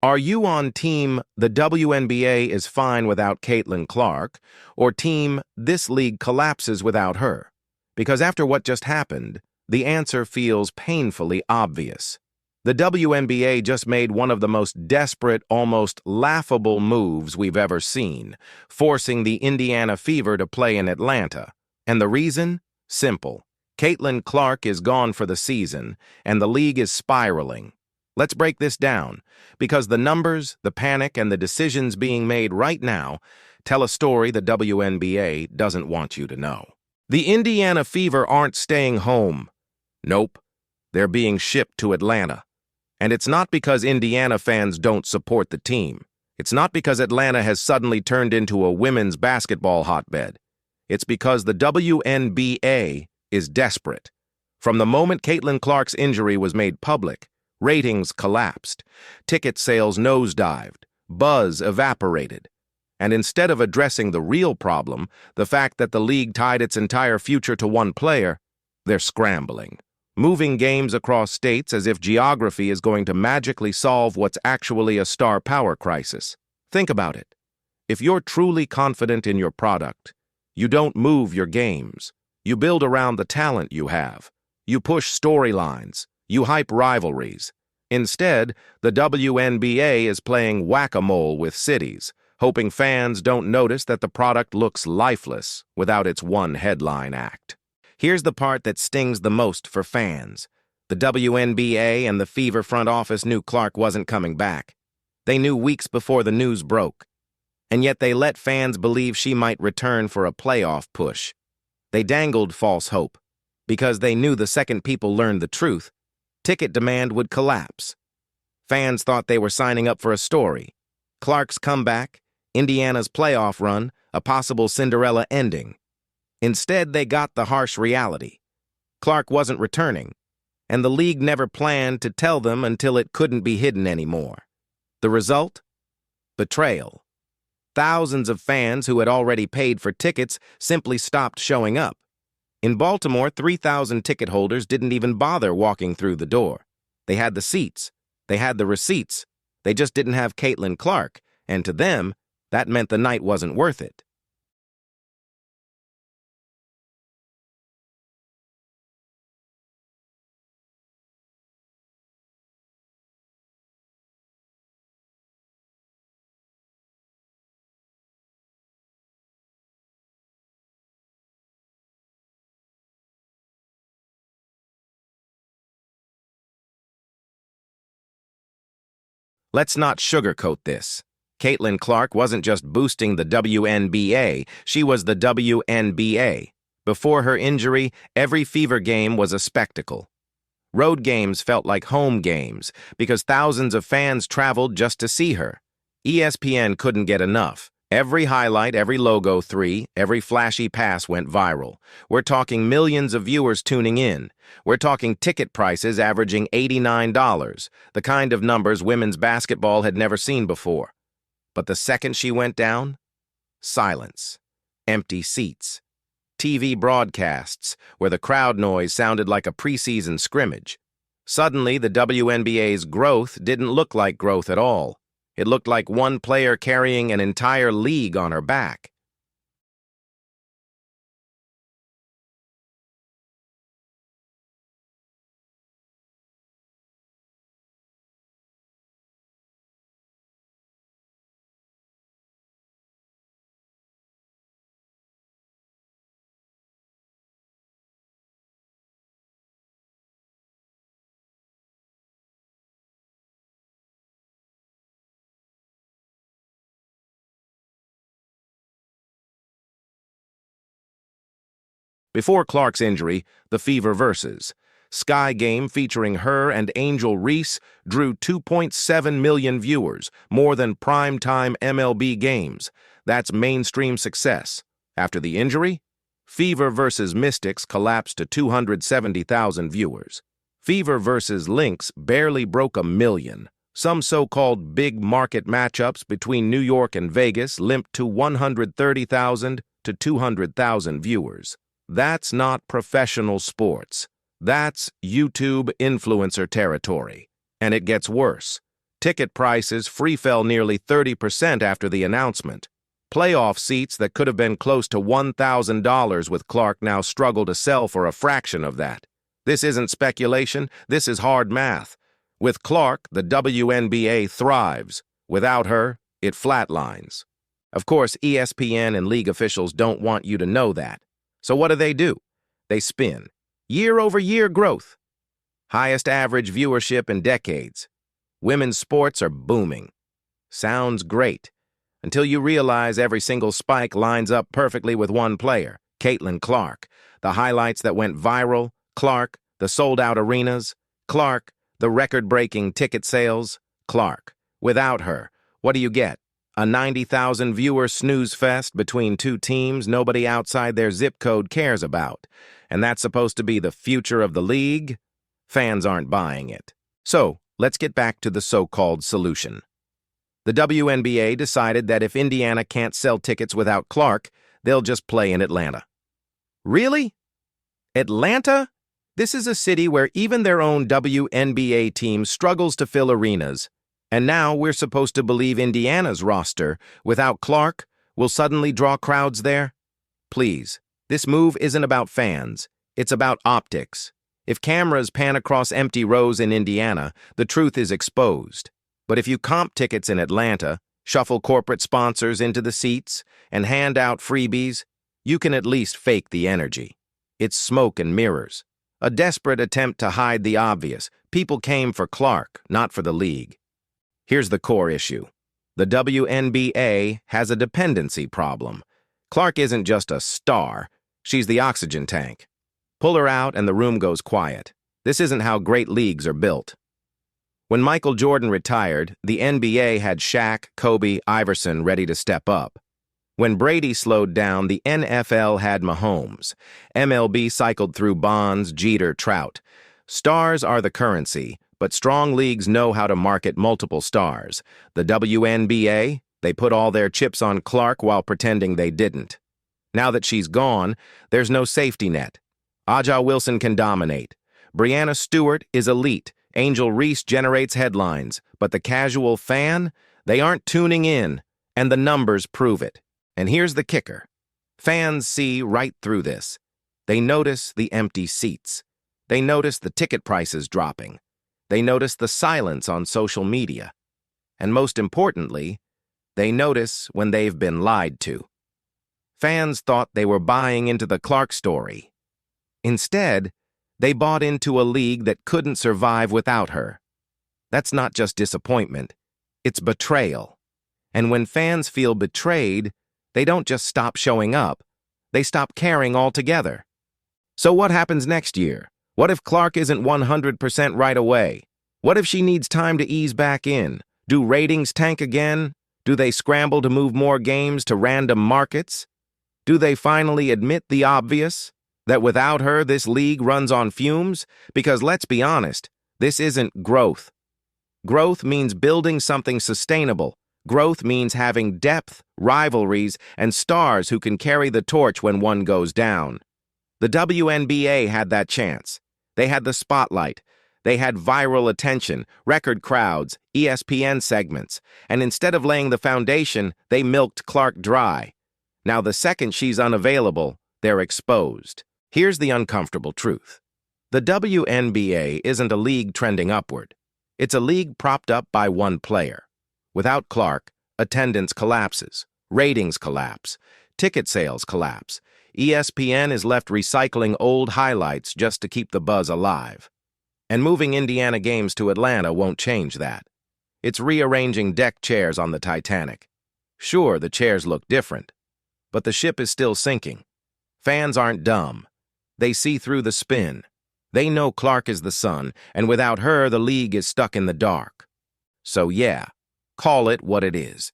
Are you on team the WNBA is fine without Caitlin Clark, or team this league collapses without her? Because after what just happened, the answer feels painfully obvious. The WNBA just made one of the most desperate, almost laughable moves we've ever seen, forcing the Indiana Fever to play in Atlanta. And the reason? Simple. Caitlin Clark is gone for the season, and the league is spiraling. Let's break this down, because the numbers, the panic, and the decisions being made right now tell a story the WNBA doesn't want you to know. The Indiana Fever aren't staying home. Nope, they're being shipped to Atlanta. And it's not because Indiana fans don't support the team. It's not because Atlanta has suddenly turned into a women's basketball hotbed. It's because the WNBA is desperate. From the moment Caitlin Clark's injury was made public, ratings collapsed, ticket sales nosedived, buzz evaporated. And instead of addressing the real problem, the fact that the league tied its entire future to one player, they're scrambling, moving games across states as if geography is going to magically solve what's actually a star power crisis. Think about it. If you're truly confident in your product, you don't move your games. You build around the talent you have. You push storylines. You hype rivalries. Instead, the WNBA is playing whack-a-mole with cities, hoping fans don't notice that the product looks lifeless without its one headline act. Here's the part that stings the most for fans. The WNBA and the Fever front office knew Clark wasn't coming back. They knew weeks before the news broke. And yet they let fans believe she might return for a playoff push. They dangled false hope, because they knew the second people learned the truth, ticket demand would collapse. Fans thought they were signing up for a story. Clark's comeback, Indiana's playoff run, a possible Cinderella ending. Instead, they got the harsh reality. Clark wasn't returning, and the league never planned to tell them until it couldn't be hidden anymore. The result? Betrayal. Thousands of fans who had already paid for tickets simply stopped showing up. In Baltimore, 3,000 ticket holders didn't even bother walking through the door. They had the seats. They had the receipts. They just didn't have Caitlin Clark, and to them, that meant the night wasn't worth it. Let's not sugarcoat this. Caitlin Clark wasn't just boosting the WNBA, she was the WNBA. Before her injury, every Fever game was a spectacle. Road games felt like home games because thousands of fans traveled just to see her. ESPN couldn't get enough. Every highlight, every logo three, every flashy pass went viral. We're talking millions of viewers tuning in. We're talking ticket prices averaging $89, the kind of numbers women's basketball had never seen before. But the second she went down, silence, empty seats, TV broadcasts where the crowd noise sounded like a preseason scrimmage. Suddenly, the WNBA's growth didn't look like growth at all. It looked like one player carrying an entire league on her back. Before Clark's injury, the Fever Versus. Sky Game featuring her and Angel Reese drew 2.7 million viewers, more than primetime MLB games. That's mainstream success. After the injury, Fever vs. Mystics collapsed to 270,000 viewers. Fever vs. Lynx barely broke 1 million. Some so-called big market matchups between New York and Vegas limped to 130,000 to 200,000 viewers. That's not professional sports. That's YouTube influencer territory. And it gets worse. Ticket prices free-fell nearly 30% after the announcement. Playoff seats that could have been close to $1,000 with Clark now struggle to sell for a fraction of that. This isn't speculation, this is hard math. With Clark, the WNBA thrives. Without her, it flatlines. Of course, ESPN and league officials don't want you to know that. So what do? They spin. Year-over-year growth. Highest average viewership in decades. Women's sports are booming. Sounds great. Until you realize every single spike lines up perfectly with one player, Caitlin Clark. The highlights that went viral, Clark. The sold-out arenas, Clark. The record-breaking ticket sales, Clark. Without her, what do you get? A 90,000-viewer snooze fest between two teams nobody outside their zip code cares about. And that's supposed to be the future of the league? Fans aren't buying it. So, let's get back to the so-called solution. The WNBA decided that if Indiana can't sell tickets without Clark, they'll just play in Atlanta. Really? Atlanta? This is a city where even their own WNBA team struggles to fill arenas. And now we're supposed to believe Indiana's roster, without Clark, will suddenly draw crowds there? Please, this move isn't about fans. It's about optics. If cameras pan across empty rows in Indiana, the truth is exposed. But if you comp tickets in Atlanta, shuffle corporate sponsors into the seats, and hand out freebies, you can at least fake the energy. It's smoke and mirrors. A desperate attempt to hide the obvious. People came for Clark, not for the league. Here's the core issue. The WNBA has a dependency problem. Clark isn't just a star. She's the oxygen tank. Pull her out and the room goes quiet. This isn't how great leagues are built. When Michael Jordan retired, the NBA had Shaq, Kobe, Iverson ready to step up. When Brady slowed down, the NFL had Mahomes. MLB cycled through Bonds, Jeter, Trout. Stars are the currency, but strong leagues know how to market multiple stars. The WNBA, they put all their chips on Clark while pretending they didn't. Now that she's gone, there's no safety net. Aja Wilson can dominate. Brianna Stewart is elite. Angel Reese generates headlines. But the casual fan, they aren't tuning in, and the numbers prove it. And here's the kicker. Fans see right through this. They notice the empty seats. They notice the ticket prices dropping. They notice the silence on social media. And most importantly, they notice when they've been lied to. Fans thought they were buying into the Clark story. Instead, they bought into a league that couldn't survive without her. That's not just disappointment, it's betrayal. And when fans feel betrayed, they don't just stop showing up, they stop caring altogether. So what happens next year? What if Clark isn't 100% right away? What if she needs time to ease back in? Do ratings tank again? Do they scramble to move more games to random markets? Do they finally admit the obvious? That without her, this league runs on fumes? Because let's be honest, this isn't growth. Growth means building something sustainable. Growth means having depth, rivalries, and stars who can carry the torch when one goes down. The WNBA had that chance. They had the spotlight. They had viral attention, record crowds, ESPN segments, and instead of laying the foundation, they milked Clark dry. Now the second she's unavailable, they're exposed. Here's the uncomfortable truth. The WNBA isn't a league trending upward. It's a league propped up by one player. Without Clark, attendance collapses, ratings collapse, ticket sales collapse. ESPN is left recycling old highlights just to keep the buzz alive. And moving Indiana games to Atlanta won't change that. It's rearranging deck chairs on the Titanic. Sure, the chairs look different, but the ship is still sinking. Fans aren't dumb. They see through the spin. They know Clark is the sun, and without her, the league is stuck in the dark. So yeah, call it what it is.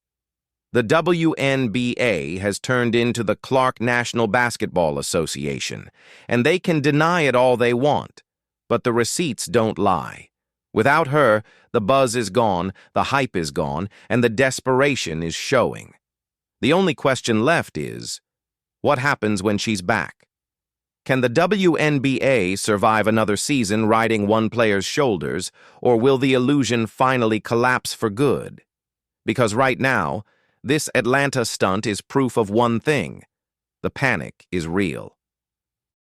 The WNBA has turned into the Clark National Basketball Association, and they can deny it all they want. But the receipts don't lie. Without her, the buzz is gone, the hype is gone, and the desperation is showing. The only question left is, what happens when she's back? Can the WNBA survive another season riding one player's shoulders, or will the illusion finally collapse for good? Because right now, this Atlanta stunt is proof of one thing: the panic is real.